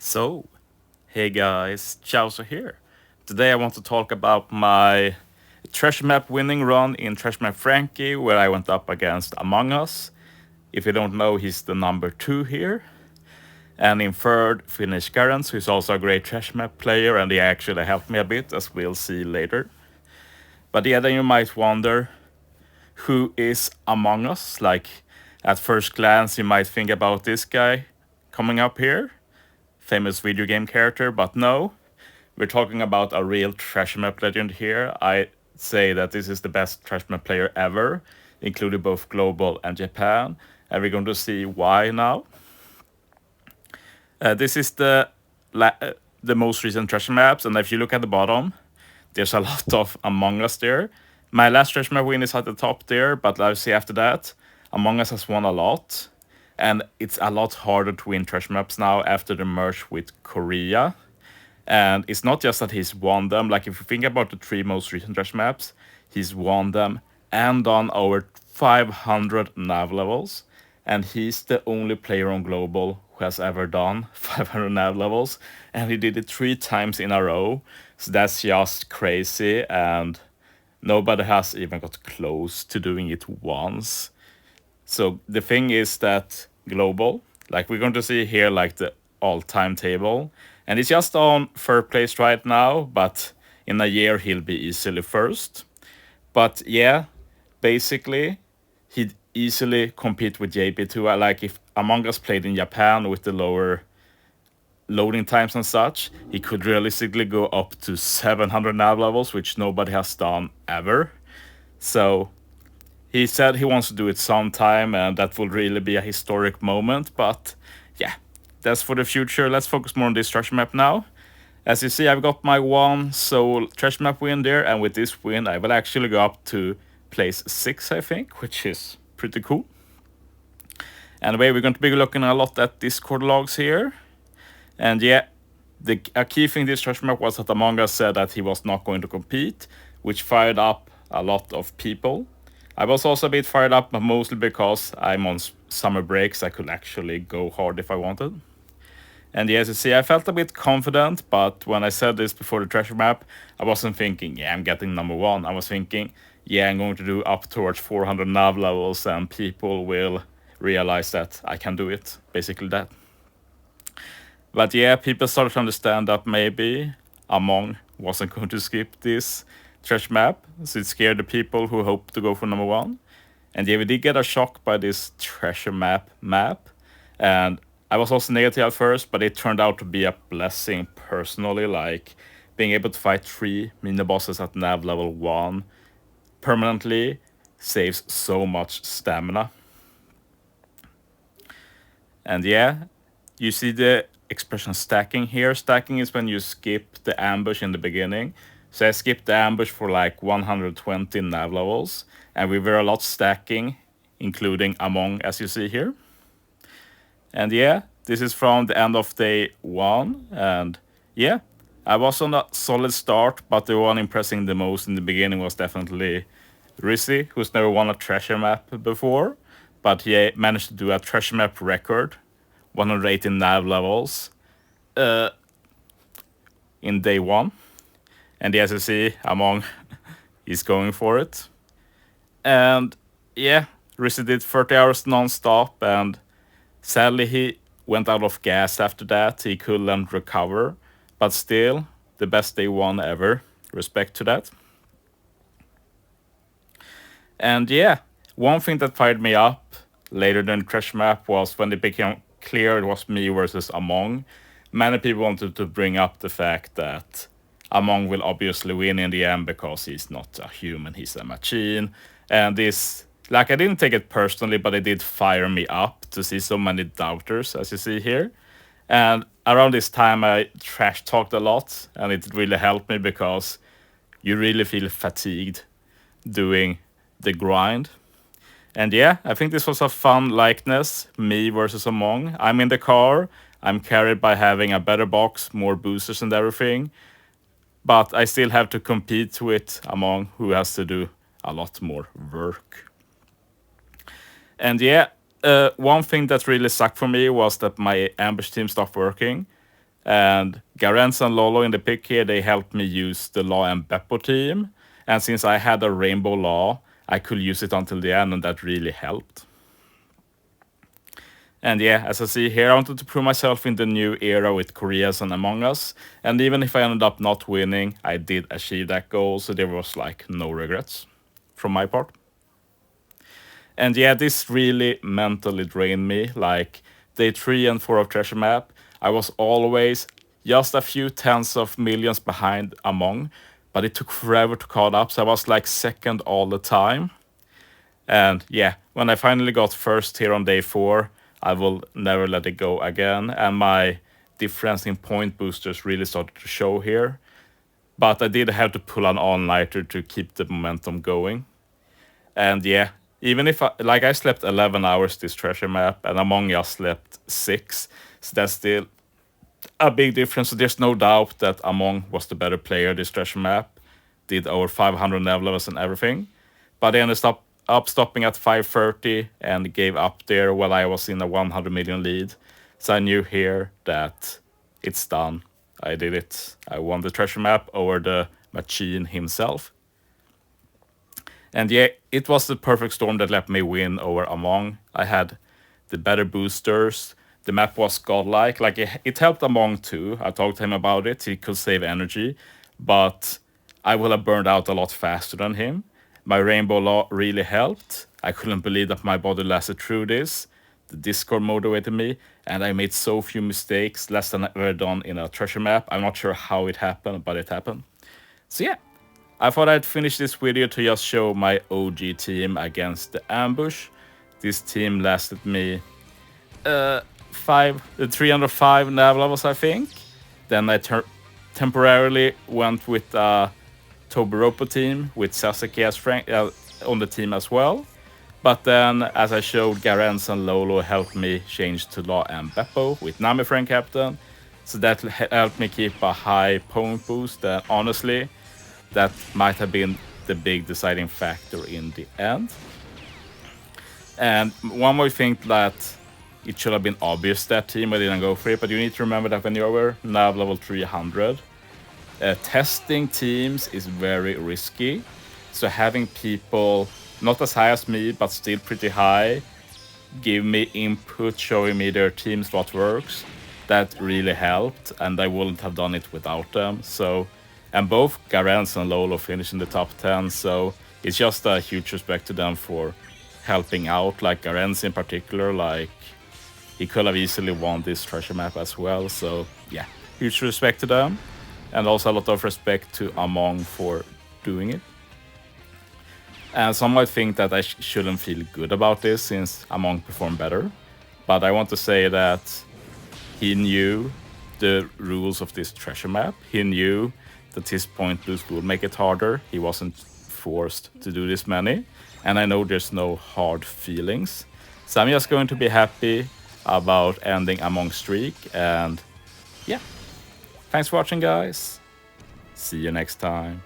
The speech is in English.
So, hey guys, Chauzu here. Today I want to talk about my treasure map winning run in TM Franky, where I went up against Among Us. If you don't know, he's the number 2 here. And in third, finished Garance, who's also a great treasure map player, and he actually helped me a bit, as we'll see later. But yeah, then you might wonder, who is Among Us? Like, at first glance, you might think about this guy coming up here, famous video game character, but no, we're talking about a real treasure map legend here. I say that this is the best treasure map player ever, including both global and Japan, and we're going to see why now. This is the most recent treasure maps, and if you look at the bottom, there's a lot of Among Us there. My last treasure map win is at the top there, but let's see after that, Among Us has won a lot, and it's a lot harder to win treasure maps now after the merge with Korea. And it's not just that he's won them, like if you think about the 3 most recent treasure maps, he's won them and done over 500 nav levels. And he's the only player on global who has ever done 500 nav levels. And he did it 3 times in a row. So that's just crazy. And nobody has even got close to doing it once. So the thing is that global, like we're going to see here, like the all-time table, and it's just on third place right now, but in a year he'll be easily first. But yeah, basically he'd easily compete with JP2. Like if Among Us played in Japan with the lower loading times and such, he could realistically go up to 700 nav levels, which nobody has done ever. So he said he wants to do it sometime, and that will really be a historic moment. But yeah, that's for the future. Let's focus more on this treasure map now. As you see, I've got my 1 sole treasure map win there, and with this win, I will actually go up to place 6, I think, which is pretty cool. Anyway, we're going to be looking a lot at Discord logs here. And yeah, a key thing this treasure map was that Among Us said that he was not going to compete, which fired up a lot of people. I was also a bit fired up, but mostly because I'm on summer breaks. I could actually go hard if I wanted. And yeah, as you see, I felt a bit confident, but when I said this before the treasure map, I wasn't thinking, yeah, I'm getting number 1. I was thinking, yeah, I'm going to do up towards 400 nav levels, and people will realize that I can do it. Basically that. But yeah, people started to understand that maybe Among wasn't going to skip this treasure map, so it scared the people who hoped to go for number 1. And yeah, we did get a shock by this treasure map, and I was also negative at first, but it turned out to be a blessing personally, like being able to fight 3 mini bosses at nav level 1 permanently saves so much stamina. And yeah, you see the expression stacking here. Stacking is when you skip the ambush in the beginning. So I skipped the ambush for like 120 nav levels, and we were a lot stacking, including Among, as you see here. And yeah, this is from the end of day 1, and yeah, I was on a solid start, but the one impressing the most in the beginning was definitely Rizzy, who's never won a treasure map before, but he managed to do a treasure map record, 118 nav levels, in day 1. And as you see, Among is going for it. And yeah, Rizzy did 30 hours non-stop, and sadly he went out of gas after that. He couldn't recover, but still, the best day 1 ever. Respect to that. And yeah, one thing that fired me up later than the treasure map was when it became clear it was me versus Among. Many people wanted to bring up the fact that Among will obviously win in the end because he's not a human, he's a machine. And this, like, I didn't take it personally, but it did fire me up to see so many doubters, as you see here. And around this time, I trash talked a lot, and it really helped me because you really feel fatigued doing the grind. And yeah, I think this was a fun likeness, me versus Among. I'm in the car, I'm carried by having a better box, more boosters and everything. But I still have to compete with Among, who has to do a lot more work. And yeah, one thing that really sucked for me was that my ambush team stopped working. And Garens and Lolo in the pick here, they helped me use the Law and Beppo team. And since I had a Rainbow Law, I could use it until the end, and that really helped. And yeah, as I see here, I wanted to prove myself in the new era with Koreas and Among Us. And even if I ended up not winning, I did achieve that goal, so there was like no regrets from my part. And yeah, this really mentally drained me. Like day 3 and 4 of Treasure Map, I was always just a few tens of millions behind Among, but it took forever to caught up, so I was like second all the time. And yeah, when I finally got first here on day 4, I will never let it go again. And my difference in point boosters really started to show here. But I did have to pull an all-nighter to keep the momentum going. And yeah, even if I slept 11 hours this treasure map, and Among Us slept 6, so that's still a big difference. So there's no doubt that Among was the better player this treasure map, did over 500 nav levels and everything. But I ended up stopping at 530 and gave up there while I was in a 100 million lead. So I knew here that it's done. I did it. I won the treasure map over the machine himself. And yeah, it was the perfect storm that let me win over Among. I had the better boosters. The map was godlike. Like it helped Among too. I talked to him about it. He could save energy, but I would have burned out a lot faster than him. My Rainbow Law really helped. I couldn't believe that my body lasted through this. The Discord motivated me, and I made so few mistakes, less than I've ever done in a treasure map. I'm not sure how it happened, but it happened. So yeah, I thought I'd finish this video to just show my OG team against the ambush. This team lasted me 305 nav levels, I think. Then I temporarily went with Tobiropo team with Sasuke as on the team as well. But then, as I showed, Garens and Lolo helped me change to Law and Beppo with Nami Frank captain. So that helped me keep a high point boost. And honestly, that might have been the big deciding factor in the end. And one more thing that it should have been obvious that team I didn't go for it, but you need to remember that when you're over nav level 300, testing teams is very risky. So having people not as high as me, but still pretty high, give me input, showing me their teams what works, that really helped, and I wouldn't have done it without them. So, and both Garens and Lolo finished in the top 10, so it's just a huge respect to them for helping out. Like Garens in particular, like he could have easily won this treasure map as well. So yeah, huge respect to them, and also a lot of respect to Among for doing it. And some might think that I shouldn't feel good about this since Among performed better, but I want to say that he knew the rules of this treasure map. He knew that his point boost would make it harder. He wasn't forced to do this many, and I know there's no hard feelings. So I'm just going to be happy about ending Among streak, and yeah. Thanks for watching, guys. See you next time.